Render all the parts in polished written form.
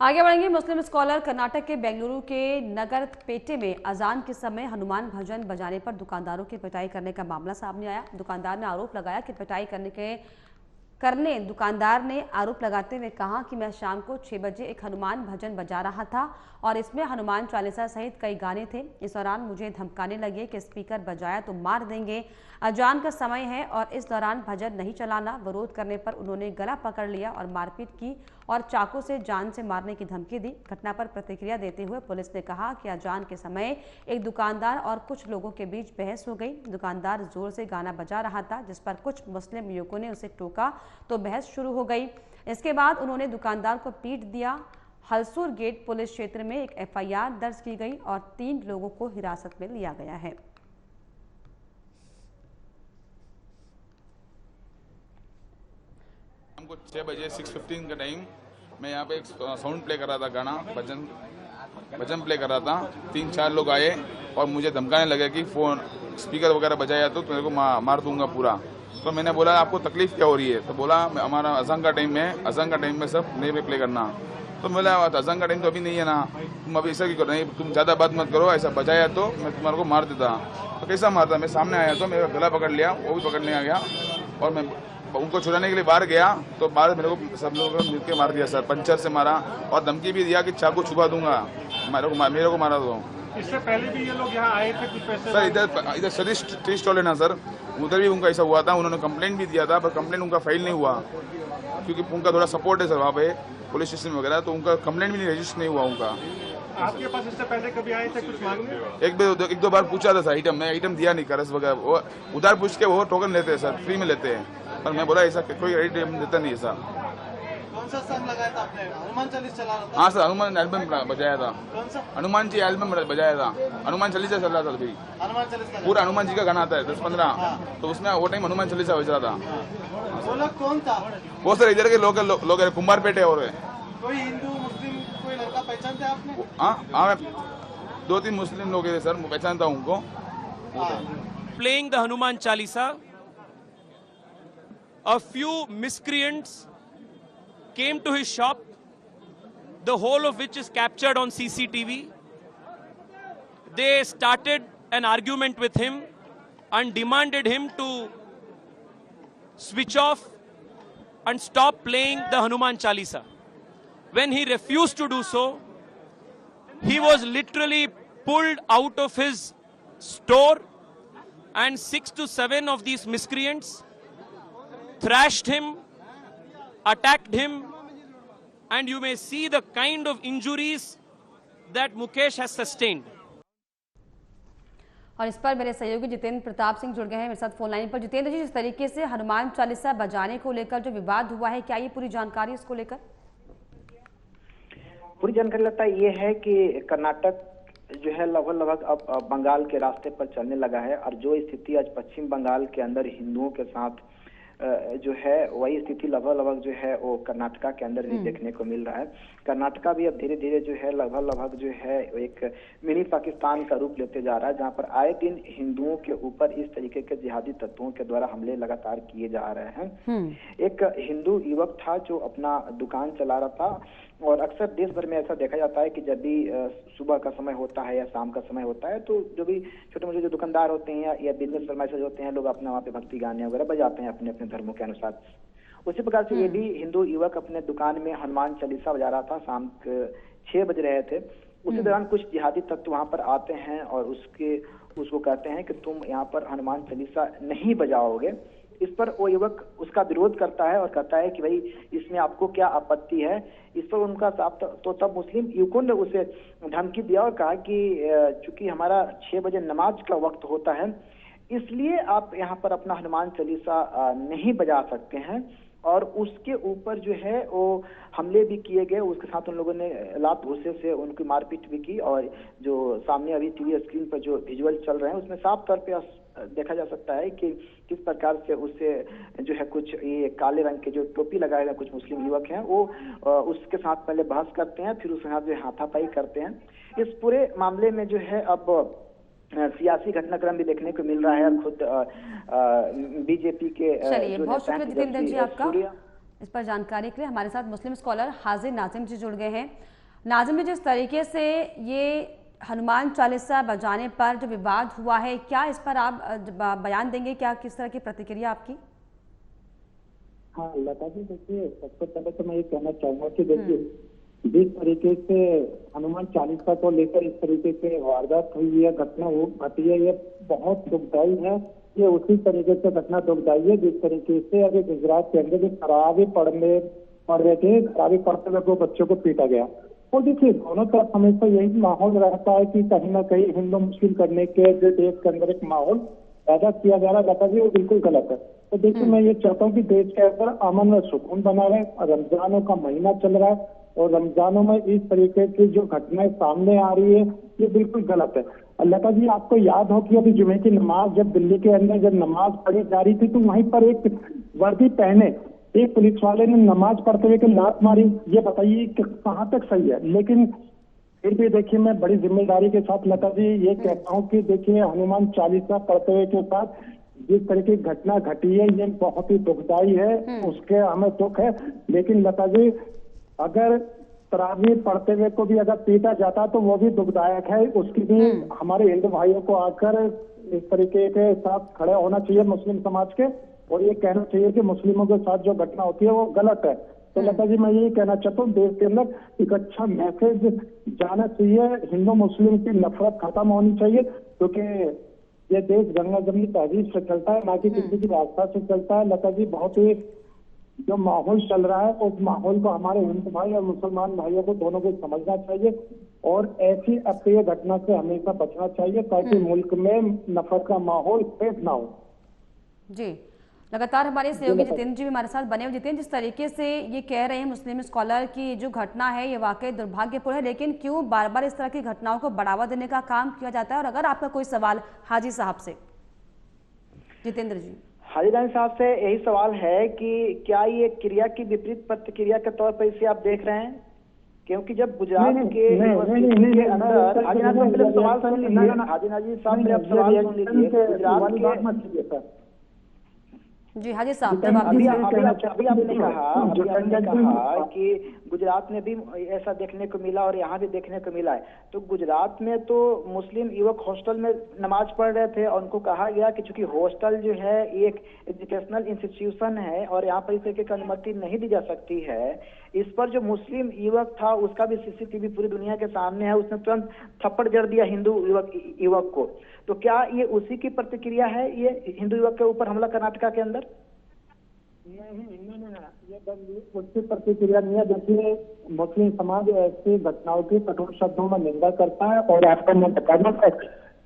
आगे बढ़ेंगे। मुस्लिम स्कॉलर कर्नाटक के बेंगलुरु के नगरपेटे में अजान के समय हनुमान भजन बजाने पर दुकानदारों की पिटाई करने का मामला सामने आया। दुकानदार ने आरोप लगाया कि पिटाई दुकानदार ने आरोप लगाते हुए कहा कि मैं शाम को 6 बजे एक हनुमान भजन बजा रहा था और इसमें हनुमान चालीसा सहित कई गाने थे। इस दौरान मुझे धमकाने लगे कि स्पीकर बजाया तो मार देंगे, अजान का समय है और इस दौरान भजन नहीं चलाना। विरोध करने पर उन्होंने गला पकड़ लिया और मारपीट की और चाकू से जान से मारने की धमकी दी। घटना पर प्रतिक्रिया देते हुए पुलिस ने कहा कि अजान के समय एक दुकानदार और कुछ लोगों के बीच बहस हो गई। दुकानदार जोर से गाना बजा रहा था, जिस पर कुछ मुस्लिम युवकों ने उसे टोका तो बहस शुरू हो गई। इसके बाद उन्होंने दुकानदार को पीट दिया। हलसूर गेट पुलिस क्षेत्र में एक एफआईआर दर्ज की गई और 3 लोगों को हिरासत में लिया गया है। हमको 6 बजे 6:15 का टाइम मैं यहाँ पे एक साउंड प्ले कर रहा था, गाना भजन प्ले कर रहा था। 3-4 लोग आए और मुझे धमकाने लगे कि फोन स्पीकर वगैरह बजाया तो मेरे को मार दूंगा पूरा। तो मैंने बोला आपको तकलीफ क्या हो रही है? तो बोला हमारा अज़ान का टाइम है, अज़ान का टाइम में सब नहीं पे प्ले करना। तो बोला अज़ान का टाइम तो अभी नहीं है ना, तुम अभी ऐसा क्यों कर नहीं, तुम ज़्यादा बात मत करो, ऐसा बजाया तो मैं तुम्हारे को मार देता। तो कैसा मारता? मैं सामने आया तो मेरा गला पकड़ लिया, वो भी पकड़ने आ गया और मैं उनको छुड़ाने के लिए बाहर गया तो बाहर मेरे को सब लोगों ने मिलकर मार दिया सर, पंचर से मारा और धमकी भी दिया कि चाकू छुपा दूंगा, मेरे को मारा दो। इससे पहले भी ये लोग यहाँ आए थे कुछ पैसे? सर इधर सतीश टी स्टॉल है ना सर, उधर भी उनका ऐसा हुआ था। उन्होंने कंप्लेंट भी दिया था पर कंप्लेंट उनका फाइल नहीं हुआ क्योंकि उनका थोड़ा सपोर्ट है सर वहाँ पे पुलिस स्टेशन वगैरह, तो उनका कंप्लेंट भी नहीं रजिस्टर नहीं हुआ उनका। आपके पास इससे पहले कभी आए थे कुछ मांगने? एक दो बार पूछा था सर, आइटम दिया नहीं, करस वगैरह वो उधार पूछ के वो टोकन लेते हैं सर, फ्री में लेते हैं। पर मैं बोला ऐसा कोई आइटम देता नहीं है सर। कौन सा सॉन्ग लगाया था आपने? हनुमान चालीसा चला रहा था? हाँ सर, हनुमान एल्बम बजाया था। कौन सा? हनुमान जी एल्बम बजाया था, हनुमान चालीसा चल रहा था अभी। हनुमान चालीसा पूरा हनुमान जी का गाना आता है 10-15, तो उसमें वो टाइम हनुमान चालीसा बज रहा था। वो लोग कौन था? वो सर इधर के लोग कुंभारपेट है। और कोई हिंदू मुस्लिम कोई लड़का पहचानते आपने? हाँ 2-3 मुस्लिम लोग हैं सर, पहचानता हूँ उनको। Playing the Hanuman Chalisa, a few miscreants came to his shop, the whole of which is captured on CCTV. They started an argument with him and demanded him to switch off and stop playing the Hanuman Chalisa. When he refused to do so, he was literally pulled out of his store, and 6 to 7 of these miscreants thrashed him, attacked him, and you may see the kind of injuries that Mukesh has sustained. और इस पर मेरे सहयोगी जितेंद्र प्रताप सिंह जुड़ गए हैं मेरे साथ फोन लाइन पर। जितेंद्र जी, जिस तरीके से हनुमान चालीसा बजाने को लेकर जो विवाद हुआ है, क्या ये पूरी जानकारी इसको लेकर? पूरी जानकारी लगता है ये है कि कर्नाटक जो है लगभग अब बंगाल के रास्ते पर चलने लगा है और जो स्थिति आज पश्चिम बंगाल के अंदर हिंदुओं के साथ जो है वही स्थिति लगभग जो है वो कर्नाटका के अंदर भी देखने को मिल रहा है। कर्नाटका भी अब धीरे धीरे जो है लगभग जो है एक मिनी पाकिस्तान का रूप लेते जा रहा है, जहां पर आए दिन हिंदुओं के ऊपर इस तरीके के जिहादी तत्वों के द्वारा हमले लगातार किए जा रहे हैं। एक हिंदू युवक था जो अपना दुकान चला रहा था और अक्सर देश भर में ऐसा देखा जाता है कि जब भी सुबह का समय होता है या शाम का समय होता है तो जो भी छोटे मोटे जो दुकानदार होते हैं या बिजनेस फरमाइशर होते हैं, लोग अपना वहाँ पे भक्ति गाने वगैरह बजाते हैं अपने अपने धर्मों के अनुसार। उसी प्रकार से ये भी हिंदू युवक अपने दुकान में हनुमान चालीसा बजा रहा था, शाम के 6 बज रहे थे। उसी दौरान कुछ जिहादी तत्व वहाँ पर आते हैं और उसको कहते हैं कि तुम यहाँ पर हनुमान चालीसा नहीं बजाओगे। इस पर वो युवक उसका विरोध करता है और कहता है कि भाई इसमें आपको क्या आपत्ति है। इस पर उनका साफ तो तब मुस्लिम युवकों ने उसे धमकी दिया और कहा कि चूंकि हमारा 6 बजे नमाज का वक्त होता है इसलिए आप यहाँ पर अपना हनुमान चालीसा नहीं बजा सकते हैं। और उसके ऊपर जो है वो हमले भी किए गए, उसके साथ उन लोगों ने लात घूंसे से उनकी मारपीट भी की। और जो सामने अभी टीवी स्क्रीन पर जो विजुअल चल रहे हैं उसमें साफ तौर पे देखा जा सकता है कि किस प्रकार से उससे जो है कुछ ये काले रंग के जो टोपी लगाए हुए कुछ मुस्लिम युवक हैं वो उसके साथ पहले बहस करते हैं, फिर उसके साथ जो हाथापाई करते हैं। इस पूरे मामले में जो है अब सियासी घटनाक्रम भी देखने को मिल रहा है। खुद बीजेपी के चलिए, बहुत शुक्रिया जितेंद्र जी आपका। इस पर जानकारी के लिए हमारे साथ मुस्लिम स्कॉलर हाजी नाजिम जी जुड़ गए हैं। नाजिम जी, जिस तरीके से ये हनुमान चालीसा बजाने पर जो विवाद हुआ है, क्या इस पर आप बयान देंगे? क्या किस तरह की प्रतिक्रिया आपकी? हाँ लता जी, देखिए सबसे पहले तो मैं ये कहना चाहूंगा कि देखिए जिस तरीके से हनुमान चालीसा को लेकर इस तरीके से वारदात हुई है, घटना घटी है, ये बहुत दुखदायी है। ये उसी तरीके से घटना दुखदायी है जिस तरीके से अभी गुजरात के अंदर जो शराबी पढ़ रहे थे, शराबी पढ़ते हुए वो बच्चों को पीटा गया। और देखिए दोनों तरफ हमेशा यही माहौल रहता है कि कहीं ना कहीं हिंदू मुस्लिम करने के जो देश के अंदर एक माहौल पैदा किया जा रहा है, लता जी, वो बिल्कुल गलत है। तो देखिए मैं ये चाहता हूँ कि देश के अंदर अमन और सुकून बना रहे। रमजानों का महीना चल रहा है और रमजानों में इस तरीके की जो घटनाएं सामने आ रही है, ये बिल्कुल गलत है। लता जी, आपको याद हो कि अभी जुमे की नमाज जब दिल्ली के अंदर जब नमाज पढ़ी जा रही थी, तो वहीं पर एक वर्दी पहने एक पुलिस वाले ने नमाज पढ़ते हुए लात मारी। ये बताइए कि कहाँ तक सही है? लेकिन फिर भी देखिए मैं बड़ी जिम्मेदारी के साथ लता जी ये कहता हूँ कि देखिए हनुमान चालीसा पढ़ते हुए के साथ जिस तरह की घटना घटी है, ये बहुत ही दुखदायी है, उसके हमें दुख है। लेकिन लता जी, अगर तरावी पढ़ते हुए को भी अगर पीटा जाता तो वो भी दुखदायक है। उसकी भी हमारे हिंदू भाइयों को आकर इस तरीके के साथ खड़े होना चाहिए मुस्लिम समाज के, और ये कहना चाहिए कि मुस्लिमों के साथ जो घटना होती है वो गलत है। तो लता जी मैं यही कहना चाहता हूँ, देश के अंदर एक अच्छा मैसेज जाना चाहिए, हिंदू मुस्लिम की नफरत खत्म होनी चाहिए, क्योंकि ये देश गंगा जमनी तहजीब से चलता है, ना कि किसी की आस्था से चलता है। लता जी, बहुत ही जो माहौल चल रहा है उस माहौल को हमारे हिंदू भाई और मुसलमान भाइयों को दोनों को समझना चाहिए और ऐसी अप्रिय घटना से हमेशा बचना चाहिए, ताकि मुल्क में नफरत का माहौल पैदा ना हो। जी, लगातार हमारे सहयोगी जितेंद्र जी भी हमारे साथ बने हुए। जितेंद्र, जिस तरीके से ये कह रहे हैं मुस्लिम स्कॉलर की जो घटना है ये वाकई दुर्भाग्यपूर्ण है, लेकिन क्यों बार बार इस तरह की घटनाओं को बढ़ावा देने का काम किया जाता है? और अगर आपका कोई सवाल हाजी साहब से, जितेंद्र जी। हाजी साहब से यही सवाल है कि क्या ये क्रिया की विपरीत प्रतिक्रिया के तौर पर इसे आप देख रहे हैं? क्योंकि जब गुजरात के अंदर हाजी नाजी सवाल सुन लीजिए, हाजी नाजी साहब मेरे सवाल सुन लीजिए। गुजरात के जी हाजी साहब, अभी आपने कहा कि गुजरात में भी ऐसा देखने को मिला और यहाँ भी देखने को मिला है। तो गुजरात में तो मुस्लिम युवक हॉस्टल में नमाज पढ़ रहे थे और उनको कहा गया कि चूंकि हॉस्टल जो है एक एजुकेशनल इंस्टीट्यूशन है और यहाँ पर इस तरीके की अनुमति नहीं दी जा सकती है। इस पर जो मुस्लिम युवक था उसका भी सीसीटीवी पूरी दुनिया के सामने है, उसने तुरंत थप्पड़ जड़ दिया हिंदू युवक को। तो क्या ये उसी की प्रतिक्रिया है, ये हिंदू युवक के ऊपर हमला कर्नाटका के अंदर? नहीं, ये उसकी प्रतिक्रिया नहीं है। देखिए मुस्लिम समाज ऐसी घटनाओं की कठोर शब्दों में निंदा करता है और आपको मैं बताना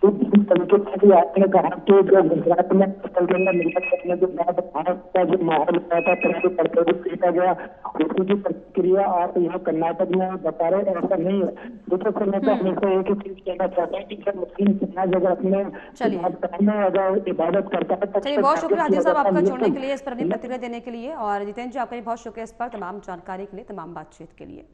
तो जिस तरीके से आपने कहा कि जो गुजरात में जो भारत का जो माहौल था पढ़ते हुए पीटा गया, उसकी जो प्रतिक्रिया आप यहाँ कर्नाटक में बता रहे हैं, ऐसा नहीं है। दूसरे मैं तो हमेशा एक ही चीज कहना चाहता है कि जब मुस्लिम समाज अगर अपने अगर इबादत करता है। चलिए, बहुत शुक्रिया हाजी साहब आपका जुड़ने के लिए, इस पर अपनी प्रतिक्रिया देने के लिए, और जितेंद्र जी आपका भी बहुत शुक्रिया इस पर तमाम जानकारी के लिए, तमाम बातचीत के लिए।